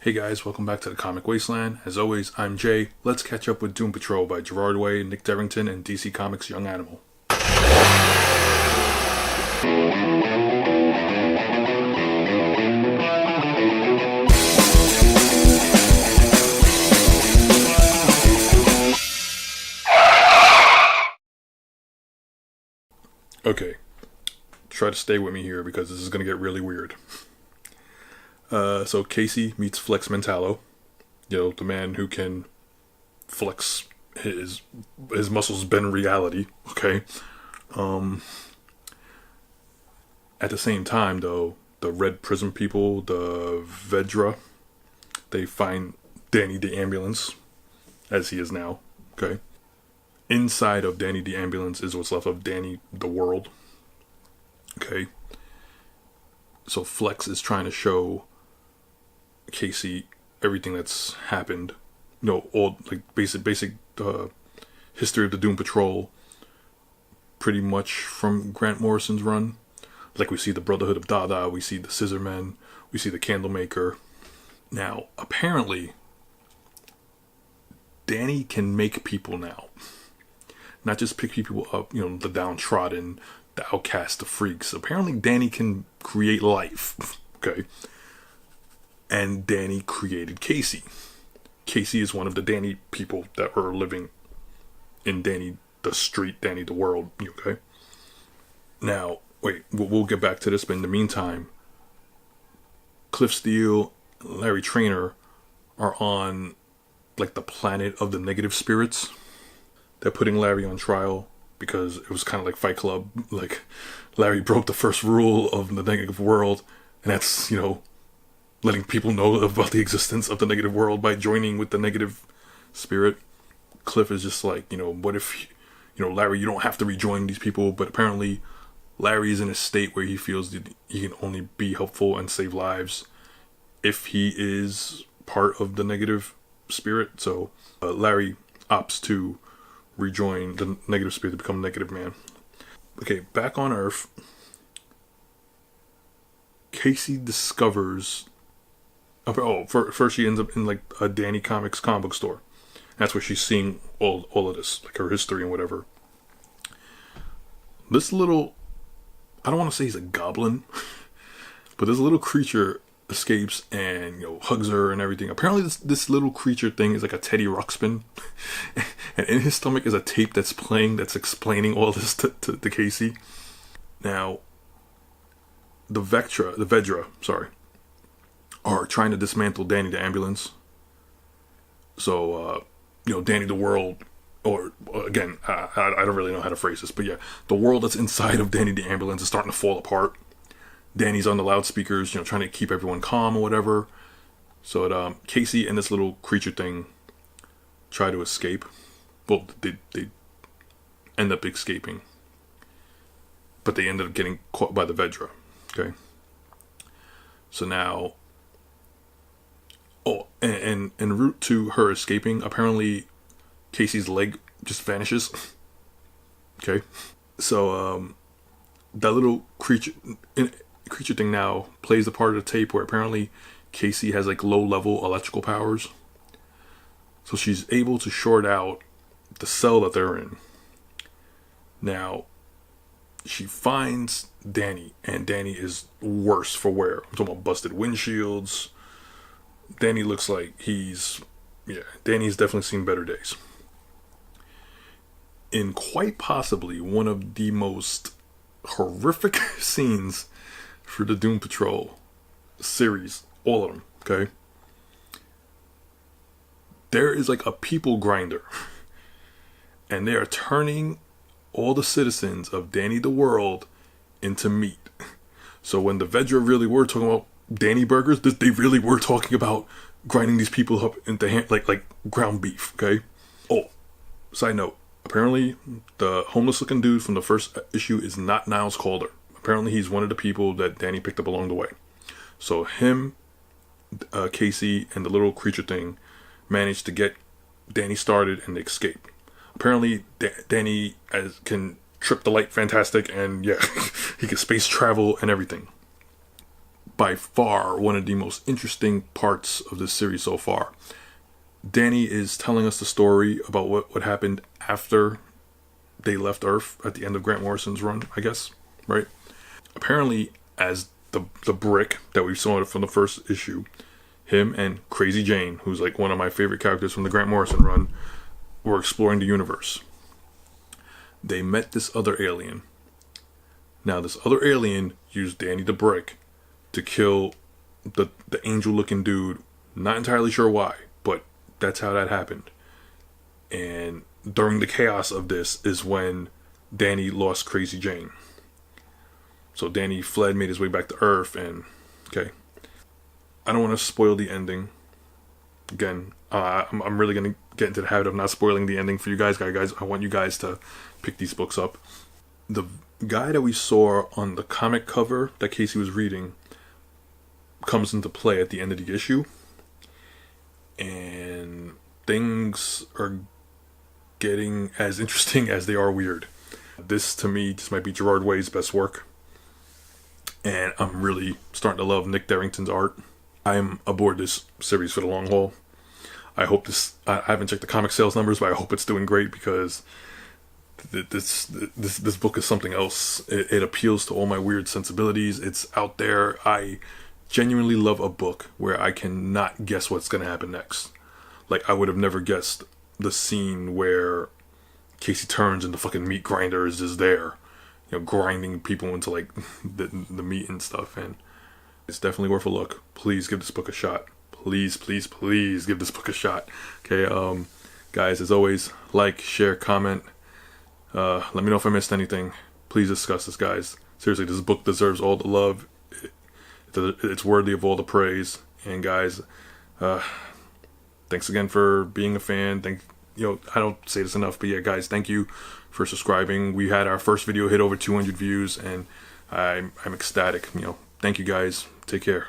Hey guys, welcome back to the Comic Wasteland. As always, I'm Jay. Let's catch up with Doom Patrol by Gerard, Nick Derington, and DC Comics' Young Animal. Okay, try to stay with me here because this is going to get really weird. So Casey meets Flex Mentallo, the man who can flex his muscles bend reality. Okay. At the same time, though, the Red Prism people, the Vedra, they find Danny the Ambulance, as he is now. Okay. Inside of Danny the Ambulance is what's left of Danny the World. Okay. So Flex is trying to show Casey everything that's happened, all like basic history of the Doom Patrol, pretty much from Grant Morrison's run. Like we see the Brotherhood of Dada, we see the Scissor Men, we see the Candlemaker. Now apparently Danny can make people now, not just pick people up, the downtrodden, the outcast, the freaks. Apparently Danny can create life. Okay. And Danny created Casey. Casey is one of the Danny people that are living in Danny the street, Danny the world. Okay? Now, wait, we'll get back to this, but in the meantime, Cliff Steele and Larry Trainer are on, like, the planet of the negative spirits. They're putting Larry on trial because it was kind of like Fight Club. Like, Larry broke the first rule of the negative world, and that's, letting people know about the existence of the negative world by joining with the negative spirit. Cliff is just like, what if, Larry, you don't have to rejoin these people, but apparently Larry is in a state where he feels that he can only be helpful and save lives if he is part of the negative spirit. So Larry opts to rejoin the negative spirit to become Negative Man. Okay, back on Earth, Casey discovers... first she ends up in like a Danny Comics comic book store. That's where she's seeing all of this, like her history and whatever. This little, I don't want to say he's a goblin, but this little creature escapes and hugs her and everything. Apparently this little creature thing is like a Teddy Ruxpin, and in his stomach is a tape that's playing, that's explaining all this to Casey. Now, the Vedra, are trying to dismantle Danny the Ambulance. So, Danny the World, or again, I don't really know how to phrase this, but yeah, the world that's inside of Danny the Ambulance is starting to fall apart. Danny's on the loudspeakers, trying to keep everyone calm or whatever. So Casey and this little creature thing try to escape. Well, they end up escaping, but they ended up getting caught by the Vedra. Okay. So now, and en route to her escaping, apparently Casey's leg just vanishes. Okay. So that little creature thing now plays the part of the tape where apparently Casey has like low level electrical powers. So she's able to short out the cell that they're in. Now, she finds Danny, and Danny is worse for wear. I'm talking about busted windshields. Danny looks like Danny's definitely seen better days. In quite possibly one of the most horrific scenes for the Doom Patrol series, all of them, okay? There is like a people grinder, and they are turning all the citizens of Danny the World into meat. So when the Vedra really were talking about Danny burgers, they really were talking about grinding these people up into like ground beef. Okay. Oh, side note. Apparently, the homeless-looking dude from the first issue is not Niles Calder. Apparently, he's one of the people that Danny picked up along the way. So him, Casey, and the little creature thing managed to get Danny started and escape. Apparently, Danny can trip the light fantastic, and yeah, he can space travel and everything. by far one of the most interesting parts of this series so far. Danny is telling us the story about what happened after they left Earth at the end of Grant Morrison's run, I guess, right? Apparently, as the brick that we saw from the first issue, him and Crazy Jane, who's like one of my favorite characters from the Grant Morrison run, were exploring the universe. They met this other alien. Now, this other alien used Danny the Brick to kill the angel-looking dude. Not entirely sure why, but that's how that happened. And during the chaos of this is when Danny lost Crazy Jane. So Danny fled, made his way back to Earth, and okay. I don't want to spoil the ending. Again, I'm really going to get into the habit of not spoiling the ending for you guys. Guys, I want you guys to pick these books up. The guy that we saw on the comic cover that Casey was reading comes into play at the end of the issue. And things are getting as interesting as they are weird. This, to me, this might be Gerard Way's best work. And I'm really starting to love Nick Derington's art. I'm aboard this series for the long haul. I hope this, I haven't checked the comic sales numbers, but I hope it's doing great, because this book is something else. It appeals to all my weird sensibilities. It's out there. I genuinely love a book where I cannot guess what's going to happen next. Like, I would have never guessed the scene where Casey turns and the fucking meat grinder is just there, you know, grinding people into like the meat and stuff. And it's definitely worth a look. Please give this book a shot. Please, please, please give this book a shot. Okay, guys, as always, like, share, comment. Let me know if I missed anything. Please discuss this, guys. Seriously, this book deserves all the love. It's worthy of all the praise. And guys, thanks again for being a fan. I don't say this enough, but yeah, guys, thank you for subscribing. We had our first video hit over 200 views, and I'm ecstatic. Thank you guys. Take care.